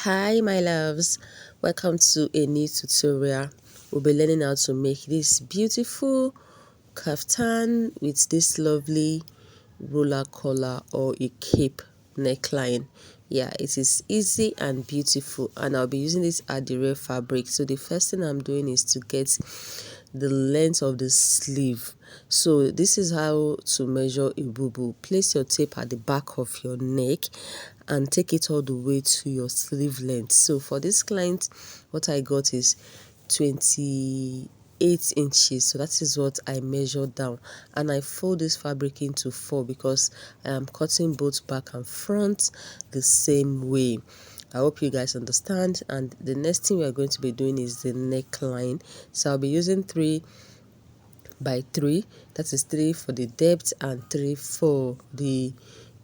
Hi my loves, welcome to a new tutorial. We'll be learning how to make this beautiful kaftan with this lovely roller collar or a cape neckline. Yeah, it is easy and beautiful, and I'll be using this Adire fabric. So the first thing I'm doing is to get the length of the sleeve. So this is how to measure a boo-boo. Place your tape at the back of your neck and take it all the way to your sleeve length. So for this client, what I got is 28 inches. So that is what I measured down, and I fold this fabric into 4 because I am cutting both back and front the same way. I hope you guys understand. And the next thing we are going to be doing is the neckline. So I'll be using 3 by 3, that is 3 for the depth and 3 for the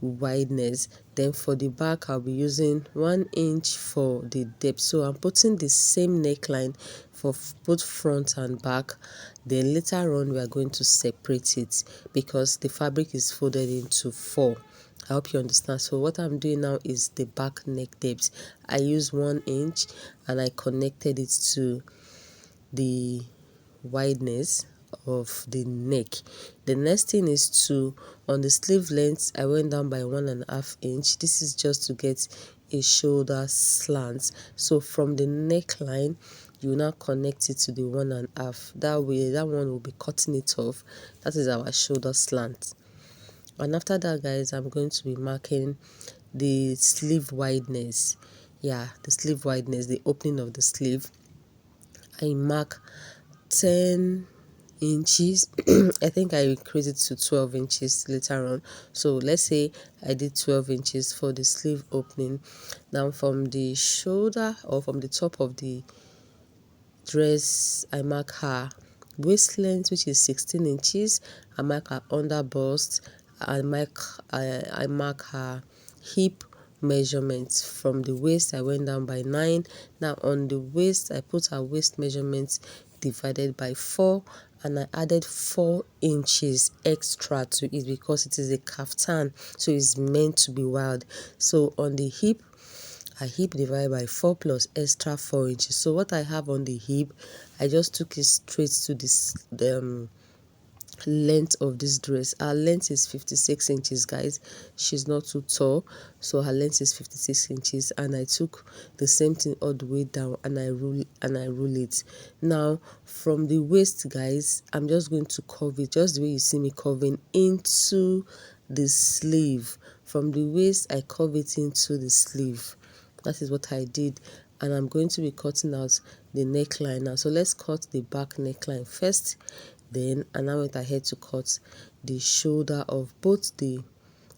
wideness. Then for the back, I'll be using 1 inch for the depth. So I'm putting the same neckline for both front and back. Then later on we are going to separate it because the fabric is folded into 4. I hope you understand. So what I'm doing now is the back neck depth. I use 1 inch and I connected it to the wideness of the neck. The next thing is to, on the sleeve length, I went down by 1.5 inch. This is just to get a shoulder slant. So from the neckline, you now connect it to the 1.5. That way, that one will be cutting it off. That is our shoulder slant. And after that, guys, I'm going to be marking the sleeve wideness. Yeah, the sleeve wideness, the opening of the sleeve. I mark 10 inches. I think I increased it to 12 inches later on. So let's say I did 12 inches for the sleeve opening. Now from the shoulder or from the top of the dress, I mark her waist length, which is 16 inches. I mark her under bust. I mark her hip measurements. From the waist, I went down by 9. Now on the waist, I put her waist measurements divided by 4, and I added 4 inches extra to it because it is a kaftan, so it's meant to be wild. So on the hip, a hip divided by 4 plus extra 4 inches. So what I have on the hip, I just took it straight to this length of this dress. Her length is 56 inches, guys. She's not too tall, so her length is 56 inches, and I took the same thing all the way down and I rule it. Now from the waist, guys, I'm just going to curve it just the way you see me curving into the sleeve. From the waist, I curve it into the sleeve. That is what I did, and I'm going to be cutting out the neckline now. So let's cut the back neckline first. Then I now went ahead to cut the shoulder of both the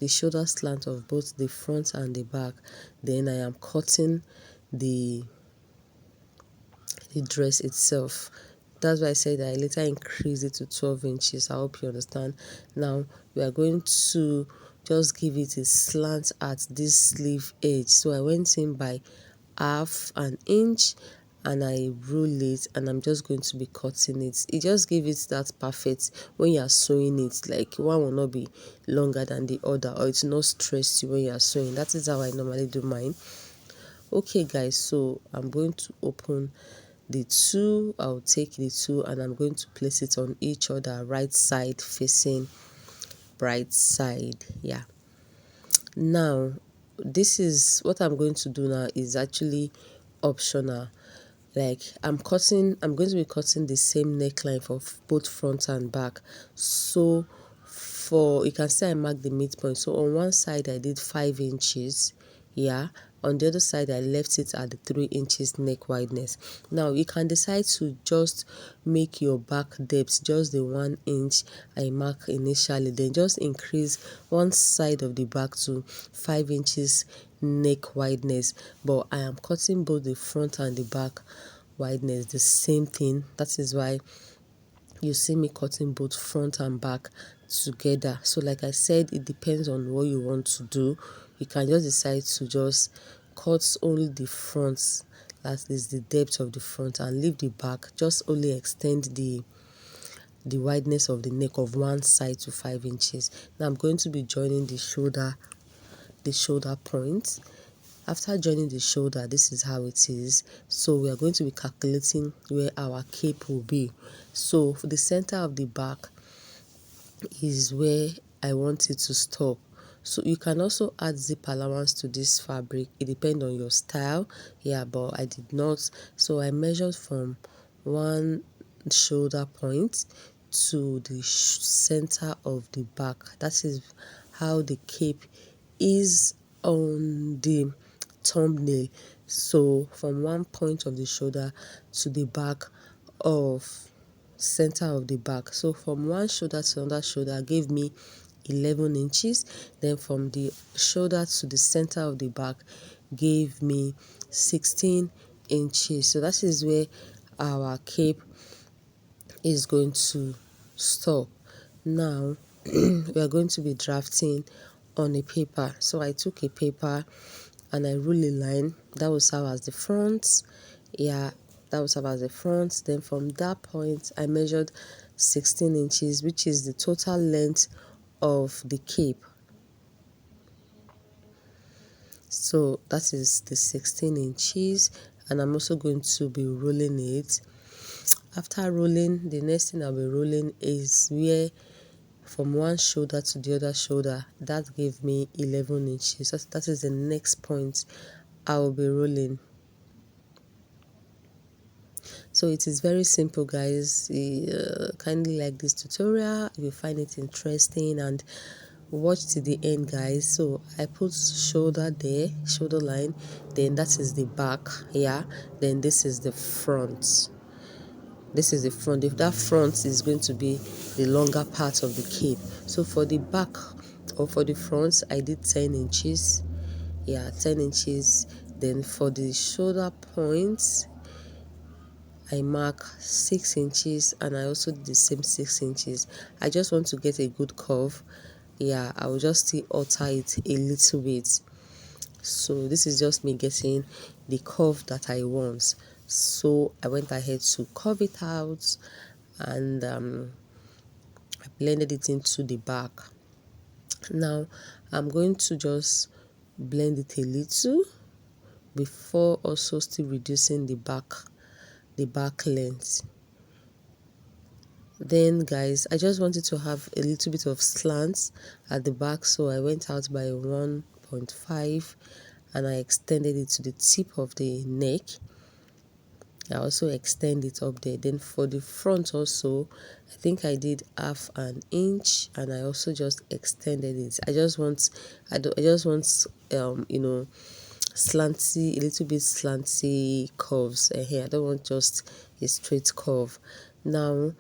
shoulder slant of both the front and the back. Then I am cutting the dress itself. That's why I said I later increased it to 12 inches. I hope you understand. Now we are going to just give it a slant at this sleeve edge. So I went in by half an inch and I rule it, and I'm just going to be cutting it. It just gives it that perfect when you are sewing it, like one will not be longer than the other, or it's not stressed you when you are sewing. That is how I normally do mine. Okay guys, so I'm going to open the 2. I'll take the 2 and I'm going to place it on each other, right side facing right side. Yeah, now this is what I'm going to do now is actually optional. Like I'm going to be cutting the same neckline for both front and back. So for, you can see I marked the midpoint. So on one side I did 5 inches. Yeah, on the other side I left it at the 3 inches neck wideness. Now you can decide to just make your back depth just the 1 inch I mark initially, then just increase one side of the back to 5 inches neck wideness. But I am cutting both the front and the back wideness the same thing. That is why you see me cutting both front and back together. So like I said, it depends on what you want to do. You can just decide to just cut only the front, that is the depth of the front, and leave the back, just only extend the wideness of the neck of one side to 5 inches. Now I'm going to be joining the shoulder point. After joining the shoulder, this is how it is. So we are going to be calculating where our cape will be. So for the center of the back is where I want it to stop. So you can also add zip allowance to this fabric. It depends on your style. Yeah, but I did not. So I measured from one shoulder point to the center of the back. That is how the cape is on the thumbnail. So from one point of the shoulder to the back of center of the back. So from one shoulder to another shoulder gave me 11 inches. Then from the shoulder to the center of the back gave me 16 inches. So that is where our cape is going to stop. Now we are going to be drafting on a paper. So I took a paper and I ruled a line that will serve as the front. Yeah, that will serve as the front. Then from that point I measured 16 inches, which is the total length of the cape. So that is the 16 inches, and I'm also going to be rolling it. After rolling, the next thing I'll be rolling is where from one shoulder to the other shoulder. That gave me 11 inches. So that is the next point I will be rolling. So it is very simple, guys. Kindly like this tutorial if you find it interesting, and watch to the end, guys. So I put shoulder there, shoulder line, then that is the back. Yeah, then this is the front. This is the front. If that front is going to be the longer part of the cape, so for the back or for the front I did 10 inches. Yeah, 10 inches. Then for the shoulder points I mark 6 inches, and I also did the same 6 inches. I just want to get a good curve. Yeah, I will just still alter it a little bit. So this is just me getting the curve that I want. So I went ahead to curve it out, and I blended it into the back. Now I'm going to just blend it a little before also still reducing the back length. Then guys, I just wanted to have a little bit of slant at the back, so I went out by 1.5 and I extended it to the tip of the neck. I also extend it up there. Then for the front also, I think I did half an inch, and I also just extended it. I just want slanty, a little bit slanty curves here. I don't want just a straight curve. Now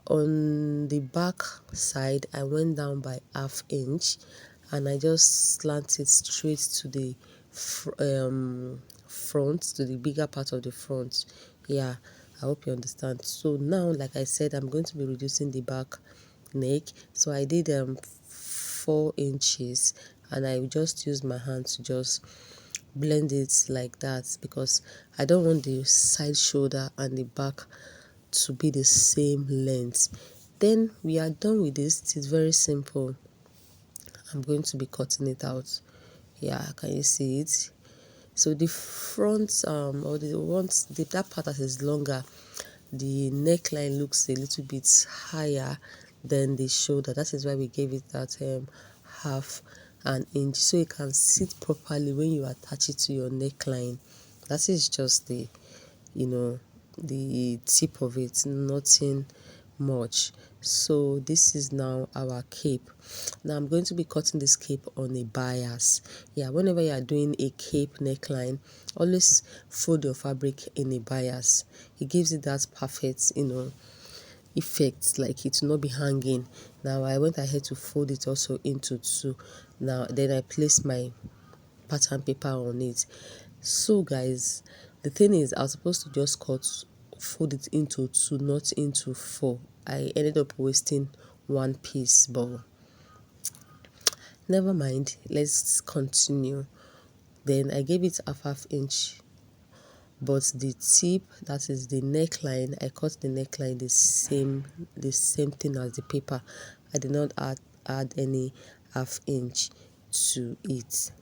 on the back side I went down by half inch, and I just slanted straight to the front, to the bigger part of the front. Yeah, I hope you understand. So now, like I said, I'm going to be reducing the back neck. So I did 4 inches, and I just use my hand to just blend it like that, because I don't want the side shoulder and the back to be the same length. Then we are done with this. It is very simple. I'm going to be cutting it out. Yeah, can you see it? So the front or the ones that part that is longer, the neckline looks a little bit higher than the shoulder. That is why we gave it that half an inch, so it can sit properly when you attach it to your neckline. That is just the the tip of it, nothing much. So this is now our cape. Now I'm going to be cutting this cape on a bias. Yeah, whenever you are doing a cape neckline, always fold your fabric in a bias. It gives it that perfect effect, like it will not be hanging. Now I went ahead to fold it also into two. Now then I placed my pattern paper on it. So guys, the thing is, I was supposed to just fold it into two, not into four. I ended up wasting one piece, but never mind, let's continue. Then I gave it a half inch, but the tip, that is the neckline, I cut the neckline the same thing as the paper. I did not add any half inch to it.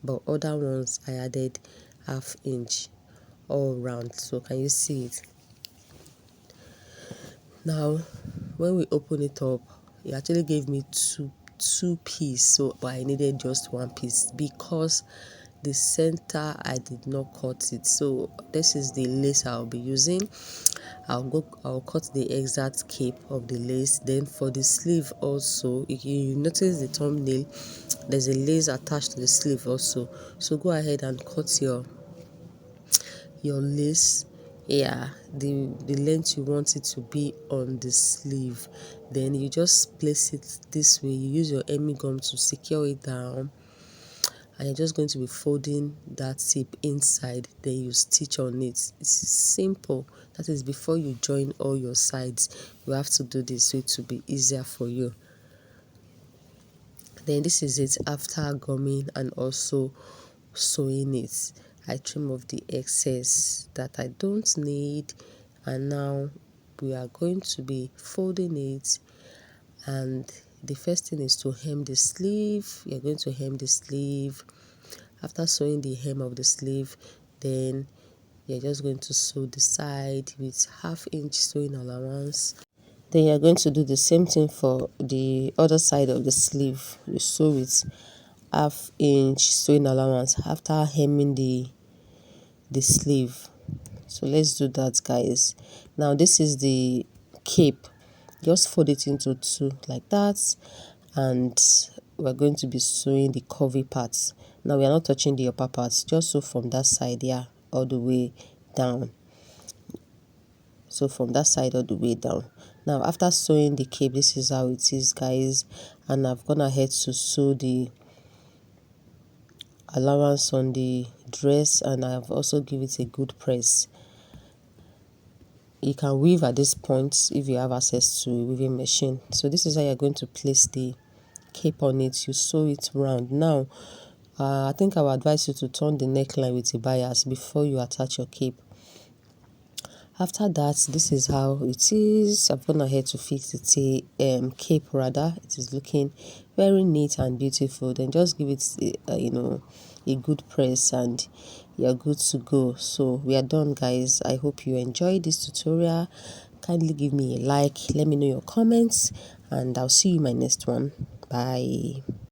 but other ones I added half inch all round. So can you see it? Now when we open it up, it actually gave me two piece, so but I needed just one piece because the center I did not cut it. So this is the lace I'll be using. I'll cut the exact cape of the lace. Then for the sleeve also, you notice the thumbnail, there's a lace attached to the sleeve also. So go ahead and cut your lace, yeah, the length you want it to be on the sleeve. Then you just place it this way. You use your hemming gum to secure it down, and you're just going to be folding that tip inside, then you stitch on it. It's simple. That is before you join all your sides, you have to do this so it will be easier for you. Then this is it after gumming and also sewing it. I trim off the excess that I don't need, and now we are going to be folding it. And the first thing is to hem the sleeve. You're going to hem the sleeve. After sewing the hem of the sleeve, then you're just going to sew the side with half inch sewing allowance. Then you're going to do the same thing for the other side of the sleeve. You sew with half inch sewing allowance after hemming the sleeve. So let's do that, guys. Now this is the cape. Just fold it into two like that, and we're going to be sewing the curvy parts. Now we are not touching the upper parts, just sew from that side, yeah, all the way down. So from that side all the way down. Now after sewing the cape, this is how it is, guys, and I've gone ahead to sew the allowance on the dress, and I've also give it a good press. You can weave at this point if you have access to a weaving machine. So this is how you're going to place the cape on it. You sew it round. Now I think I would advise you to turn the neckline with a bias before you attach your cape. After that, this is how it is. I've gone ahead to fix the cape rather. It is looking very neat and beautiful. Then just give it a good press and you're good to go. So we are done, guys. I hope you enjoyed this tutorial. Kindly give me a like, let me know your comments, and I'll see you in my next one. Bye.